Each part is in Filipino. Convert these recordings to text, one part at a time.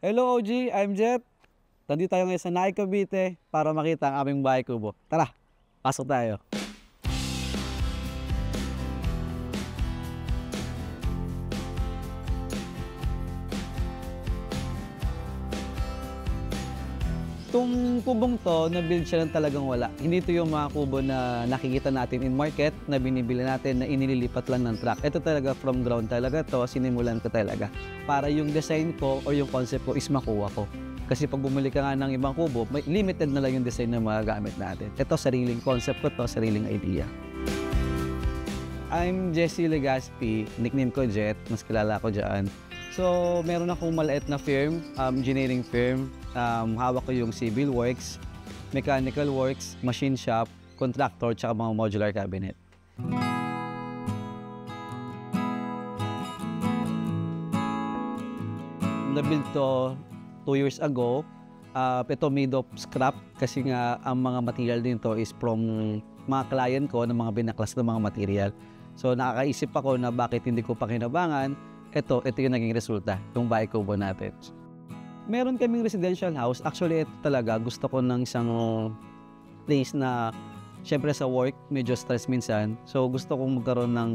Hello OG, I'm Jet. Nandito tayo ngayon sa Naik, Cavite para makita ang aming bahay kubo. Tara, pasok tayo. Itong kubong to, na-build siya ng talagang wala. Hindi ito yung mga kubo na nakikita natin in market, na binibili natin, na inililipat lang ng truck. Ito talaga from ground talaga to, sinimulan ko talaga. Para yung design ko or yung concept ko is makuha ko. Kasi pag bumili ka nga ng ibang kubo, may limited na lang yung design na magagamit natin. Ito, sariling concept ko to, sariling idea. I'm Jesse Legaspi, nickname ko Jet, mas kilala ko dyan. So, meron akong maliit na firm, engineering firm. Hawak ko yung civil works, mechanical works, machine shop, contractor, tsaka mga modular cabinet. Na-build to 2 years ago. Ito made of scrap kasi nga ang mga material dito is from mga client ko ng mga binaklas ng mga material. So, nakakaisip ako na bakit hindi ko pakinabangan. Ito yung naging resulta, yung bahay kubo natin. Meron kaming residential house. Actually, ito talaga, gusto ko ng isang place na, syempre sa work, medyo stress minsan. So, gusto kong magkaroon ng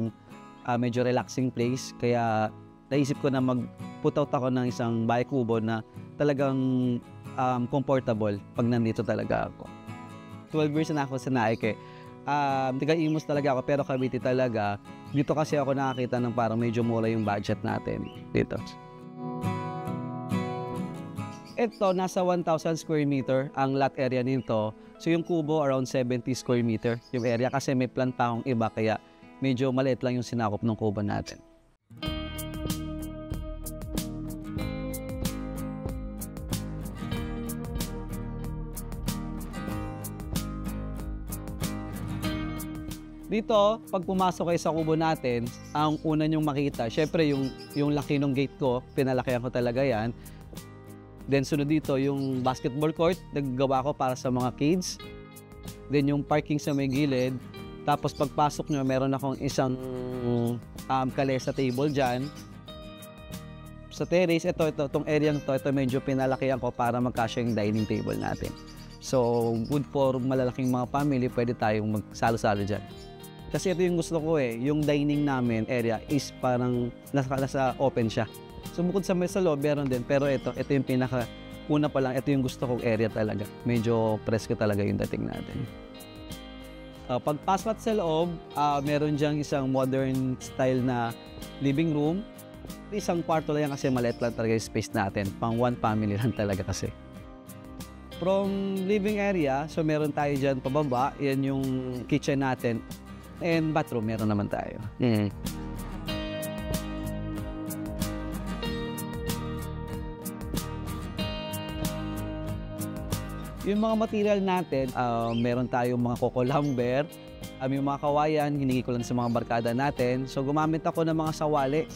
medyo relaxing place. Kaya, naisip ko na mag-put out ako ng isang bahay kubo na talagang comfortable pag nandito talaga ako. 12 years na ako sa Naik eh. Taga-Imus talaga ako, pero Cavite talaga. Dito kasi ako nakakita ng parang medyo mura yung budget natin dito. Ito, nasa 1,000 square meter ang lot area nito. So yung kubo around 70 square meter yung area kasi may plantahong iba kaya medyo maliit lang yung sinakop ng kubo natin. Dito, pag pumasok kayo sa kubo natin, ang una nyong makita, syempre yung laki ng gate ko, pinalakihan ko talaga yan. Then sunod dito, yung basketball court, naggawa ko para sa mga kids. Then yung parking sa may gilid. Tapos pagpasok nyo, meron akong isang kalesa table dyan. Sa terrace, itong area to, ito medyo pinalakihan ko para magkasya yung dining table natin. So, good for malalaking mga family, pwede tayong magsalo-salo dyan. Kasi ito yung gusto ko eh, yung dining namin area is parang nasa open siya. So bukod sa may sa loob, meron din, pero ito yung una pa lang, ito yung gusto kong area talaga. Medyo presko talaga yung dating natin. Pagpasok sa loob, meron diyang isang modern style na living room. Isang kwarto lang yan kasi maliit lang talaga yung space natin. Pang one family lang talaga kasi. From living area, so meron tayo dyan pababa, yan yung kitchen natin. And bathroom, meron naman tayo. Yung mga material natin, meron tayong mga coco lumber, yung mga kawayan, hinigi ko lang sa mga barkada natin. So gumamit ako ng mga sawali.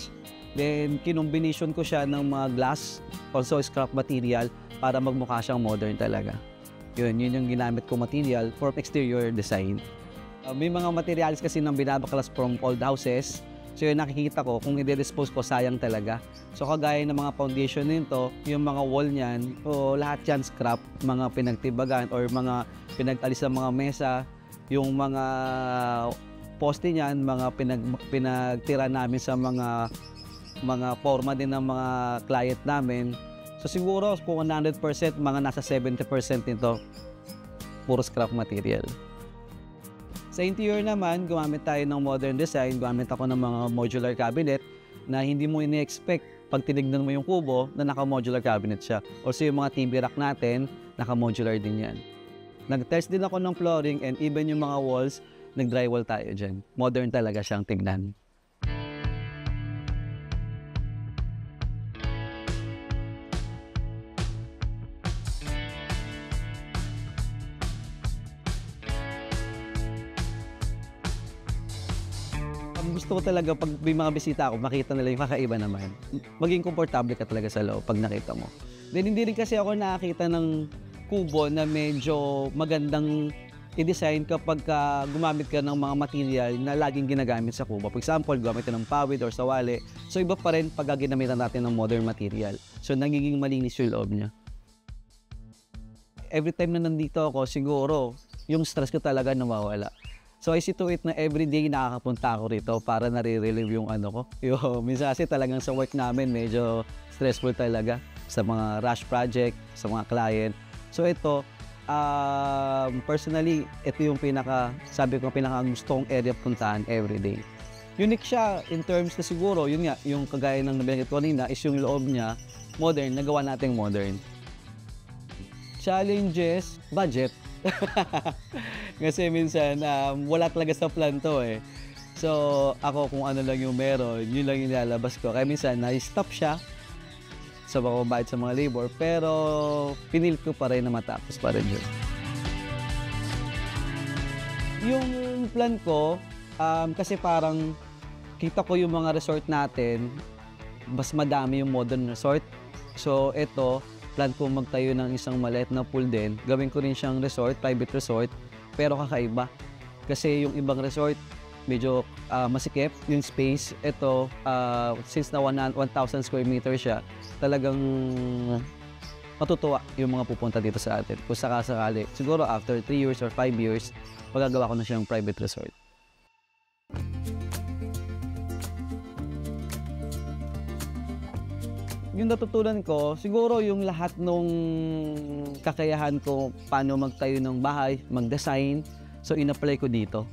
Then kinombination ko siya ng mga glass, also scrap material, para magmukha siyang modern talaga. Yun yung ginamit ko material for exterior design. May mga materials kasi nang binabaklas from old houses. So yung nakikita ko, kung i-dispose ko, sayang talaga. So kagaya ng mga foundation nito, yung mga wall niyan, lahat yan scrap, mga pinagtibagan or mga pinag-alis ng mga mesa, yung mga poste niyan, mga pinagtira namin sa mga forma din ng mga client namin. So siguro kung 100%, mga nasa 70% nito, puro scrap material. Sa interior naman, gumamit tayo ng modern design. Gumamit ako ng mga modular cabinet na hindi mo ini-expect pag tinignan mo yung kubo na naka-modular cabinet siya. Also yung mga TV rack natin, naka-modular din yan. Nag-test din ako ng flooring and even yung mga walls, nag-drywall tayo dyan. Modern talaga siyang tignan. Gusto ko talaga pag may mga bisita ako, makita nila yung kakaiba naman. Maging komportable ka talaga sa loob pag nakita mo. Then hindi rin kasi ako nakakita ng kubo na medyo magandang i-design kapag gumamit ka ng mga material na laging ginagamit sa kubo. For example, gumamit ka ng pawid or sawali. So iba pa rin pag ginamitan natin ng modern material. So nagiging malinis yung loob niya. Every time na nandito ako, siguro yung stress ko talaga nawawala. So I see to it na everyday nakakapunta ako rito para nare-relieve yung ano ko. Minsan kasi talagang sa work namin medyo stressful talaga sa mga rush project, sa mga client. So ito, personally, ito yung sabi ko, pinaka gustong area puntahan everyday. Unique siya in terms na siguro, yun nga, yung kagaya ng nabanggit ko kanina is yung loob niya, modern, nagawa nating modern. Challenges, budget. Kasi minsan, wala talaga sa plan to eh. So, ako kung ano lang yung meron, yun lang yung nilalabas ko. Kaya minsan, na-stop siya sa mga bayad sa mga labor, pero pinil ko pa rin na matapos pa rin yun. Yung plan ko, kasi parang kita ko yung mga resort natin, mas madami yung modern resort. So, ito, plan ko magtayo ng isang maliit na pool din. Gawin ko rin siyang resort, private resort, pero kakaiba. Kasi yung ibang resort, medyo masikip yung space. Ito, since na 1,000 square meter siya, talagang matutuwa yung mga pupunta dito sa atin. Kung sakasakali, siguro after 3 years or 5 years, magagawa ko na siyang private resort. Yung natutunan ko, siguro yung lahat nung kakayahan ko paano magtayo ng bahay, mag-design, so in-apply ko dito.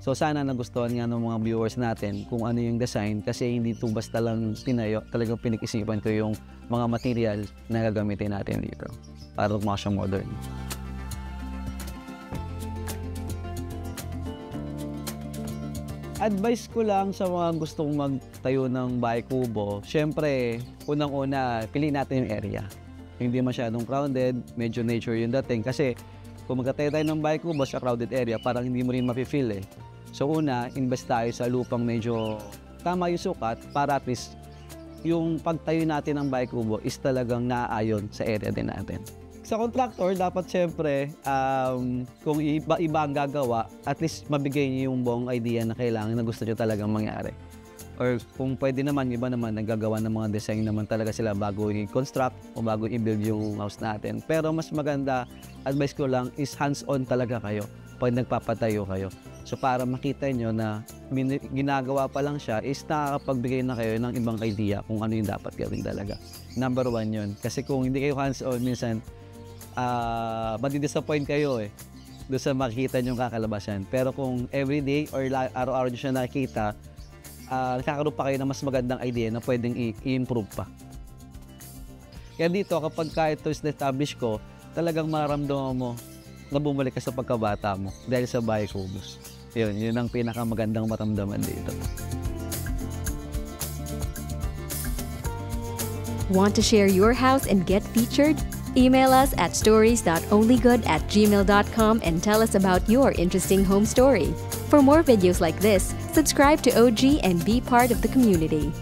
So sana nagustuhan nga ng mga viewers natin kung ano yung design kasi hindi ito basta lang tinayo, talagang pinag-isipan ko yung mga material na gagamitin natin dito para gumawa siyang modern. Advice ko lang sa mga gustong magtayo ng bahay kubo, syempre, unang-una, piliin natin yung area. Hindi masyadong crowded, medyo nature yung dating. Kasi kung magkatayo tayo ng bahay kubo sa crowded area, parang hindi mo rin mafe-feel eh. So una, invest tayo sa lupang medyo tama yung sukat para at least yung pagtayo natin ng bahay kubo is talagang naaayon sa area din natin. Sa contractor, dapat syempre, kung iba ang gagawa, at least mabigay niyo yung buong idea na kailangan na gusto niyo talagang mangyari. Or kung pwede naman, iba naman, naggagawa ng mga design naman talaga sila bago i-construct o bago i-build yung house natin. Pero mas maganda, advice ko lang, is hands-on talaga kayo pag nagpapatayo kayo. So para makita nyo na ginagawa pa lang siya, is nakakapagbigay na kayo ng ibang idea kung ano yung dapat gawin talaga. Number 1 yun. Kasi kung hindi kayo hands-on, minsan, madi-disappoint kayo eh doon sa makikita nyo kakalabasan. Pero kung everyday or araw-araw nyo siya nakikita, nakakaroon pa kayo ng mas magandang idea na pwedeng i-improve pa. Kaya dito, kapag kahit ito is-establish ko, talagang mararamdaman mo na bumalik ka sa pagkabata mo dahil sa bahay kubo. Yun ang pinakamagandang maramdaman dito. Want to share your house and get featured? Email us at stories.onlygood@gmail.com and tell us about your interesting home story. For more videos like this, subscribe to OG and be part of the community.